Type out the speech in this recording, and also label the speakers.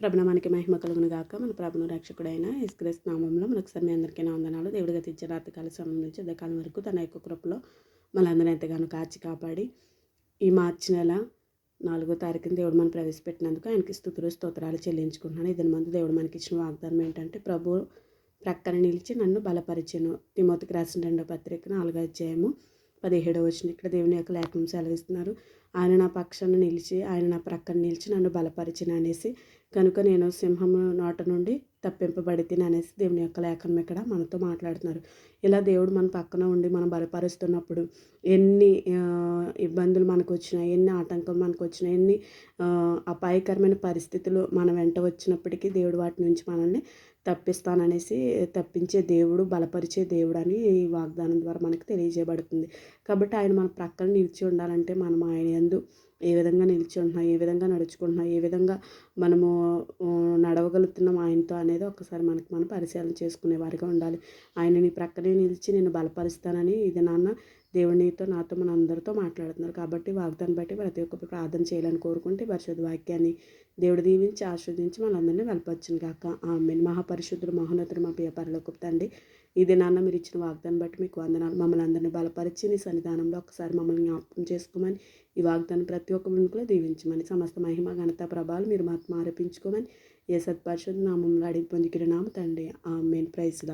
Speaker 1: ప్రభునామానికి మహిమ కలుగును గాక. మన ప్రభును రక్షకుడైన యేసుక్రీస్తు నామంలో మరొకసారి మీ అందరికీ నా వందనాలు. దేవుడు గతించిన రాత్రికాల సమయం నుంచి ఉదయకాలం వరకు తన యొక్క కృపలో మనందరినీ ఎంతగానో కాచి కాపాడి ఈ మార్చి నెల 4వ తారీఖున దేవుడు మనం ప్రవేశపెట్టినందుకు ఆయనకి స్తుతులు స్తోత్రాలు చెల్లించుకుంటున్నాను. ఇదని మందు దేవుడు మనకి ఇచ్చిన వాగ్దానం ఏంటంటే, ప్రభు ప్రక్కన నిలిచి నన్ను బలపరిచెను. తిమోతికి రాసిన 2వ పత్రిక 4వ అధ్యాయము 17వ వచనం. ఇక్కడ దేవుని యొక్క లేఖనం సెలవిస్తున్నారు. ఆయన నా పక్షాన నిలిచి, ఆయన నా ప్రక్కన నిలిచి నన్ను బలపరిచిన అనేసి, కనుక నేను సింహము నోట నుండి తప్పింపబడి అనేసి దేవుని యొక్క లేఖనం ఇక్కడ మనతో మాట్లాడుతున్నారు. ఇలా దేవుడు మన పక్కన ఉండి మనం బలపరుస్తున్నప్పుడు ఎన్ని ఇబ్బందులు మనకు వచ్చినా, ఎన్ని ఆటంకాలు మనకు వచ్చినా, ఎన్ని అపాయకరమైన పరిస్థితులు మన వెంట వచ్చినప్పటికీ దేవుడు వాటి నుంచి మనల్ని తప్పించే దేవుడు, బలపరిచే దేవుడు అని ఈ వాగ్దానం ద్వారా మనకు తెలియజేయబడుతుంది. కాబట్టి ఆయన మన ప్రక్కన నిలిచి ఉండాలంటే మనం ఆయన యందు ఏ విధంగా నిలిచి ఉంటున్నాం, ఏ విధంగా నడుచుకుంటున్నాం, ఏ విధంగా మనము నడవగలుగుతున్నాం ఆయనతో అనేది ఒకసారి మనం పరిశీలన చేసుకునే వారిగా ఉండాలి. ఆయన నీ ప్రక్కనే నిలిచి నేను బలపరుస్తానని ఇది నాన్న దేవుడు నాతో మన అందరితో మాట్లాడుతున్నారు. కాబట్టి వాగ్దానం బట్టి ప్రతి ఒక్కరు ప్రార్థన చేయాలని కోరుకుంటే పరిశుద్ధ వాక్యాన్ని దేవుడు దీవించి ఆస్వాదించి మనందరినీ బలపరచును గాక. ఆమేన్. మహాపరిశుద్ధుడు మహోన్నతుడు మా ప్రియ పరలోకపు తండ్రి, ఇది నాన్న మీరు ఇచ్చిన వాగ్దానం బట్టి మీకు వందనాలు. మమ్మల్ని అందరినీ బలపరిచి నీ సన్నిధానంలో ఒకసారి మమ్మల్ని జ్ఞాపకం చేసుకోమని, ఈ వాగ్దానం ప్రతి ఒక్క వినుకలో దీవించమని, సమస్త మహిమ ఘనత ప్రభావాలు మీరు మాకు ఆరోపించుకోమని ఏ సత్పరిశుద్ధ నామంలో అడిగి పొందికిన నామ తండ్రి. ఆమేన్. Praise lord.